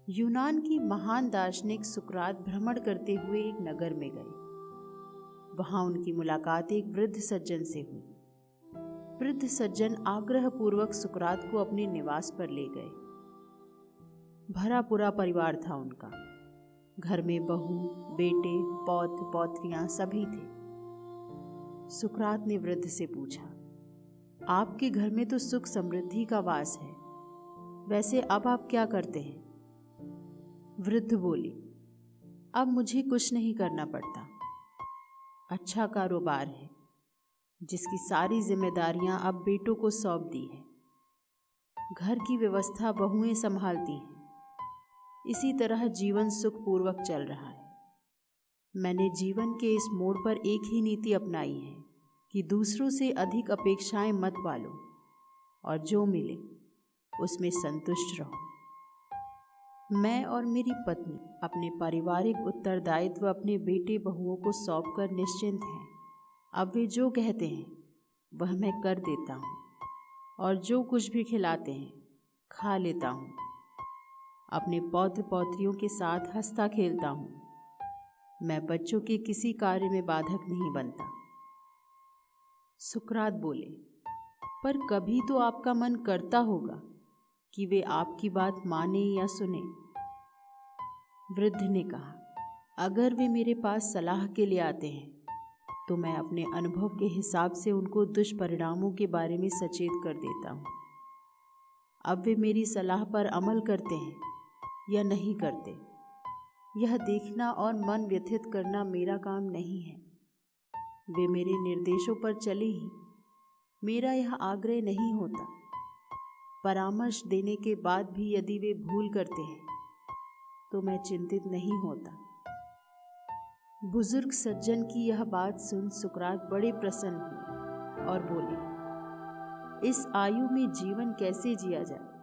यूनान की महान दार्शनिक सुकरात भ्रमण करते हुए एक नगर में गए। वहां उनकी मुलाकात एक वृद्ध सज्जन से हुई। वृद्ध सज्जन आग्रहपूर्वक सुकरात को अपने निवास पर ले गए। भरा पूरा परिवार था उनका। घर में बहू, बेटे, पौत्र पौत्रियां सभी थे। सुकरात ने वृद्ध से पूछा, आपके घर में तो सुख समृद्धि का वास है, वैसे अब आप क्या करते हैं? वृद्ध बोली, अब मुझे कुछ नहीं करना पड़ता। अच्छा कारोबार है जिसकी सारी जिम्मेदारियां अब बेटों को सौंप दी है। घर की व्यवस्था बहुएं संभालती हैं। इसी तरह जीवन सुखपूर्वक चल रहा है। मैंने जीवन के इस मोड़ पर एक ही नीति अपनाई है कि दूसरों से अधिक अपेक्षाएं मत पालो और जो मिले उसमें संतुष्ट रहो। मैं और मेरी पत्नी अपने पारिवारिक उत्तरदायित्व अपने बेटे बहुओं को सौंपकर निश्चिंत हैं। अब वे जो कहते हैं वह मैं कर देता हूँ और जो कुछ भी खिलाते हैं खा लेता हूँ। अपने पौत्र पौत्रियों के साथ हंसता खेलता हूँ। मैं बच्चों के किसी कार्य में बाधक नहीं बनता। सुकरात बोले, पर कभी तो आपका मन करता होगा कि वे आपकी बात माने या सुने। वृद्ध ने कहा, अगर वे मेरे पास सलाह के लिए आते हैं तो मैं अपने अनुभव के हिसाब से उनको दुष्परिणामों के बारे में सचेत कर देता हूँ। अब वे मेरी सलाह पर अमल करते हैं या नहीं करते, यह देखना और मन व्यथित करना मेरा काम नहीं है। वे मेरे निर्देशों पर चले ही मेरा यह आग्रह नहीं होता। परामर्श देने के बाद भी यदि वे भूल करते हैं तो मैं चिंतित नहीं होता। बुजुर्ग सज्जन की यह बात सुन सुकरात बड़े प्रसन्न हुए और बोले, इस आयु में जीवन कैसे जिया जाए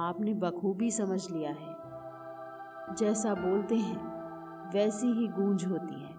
आपने बखूबी समझ लिया है। जैसा बोलते हैं वैसी ही गूंज होती है।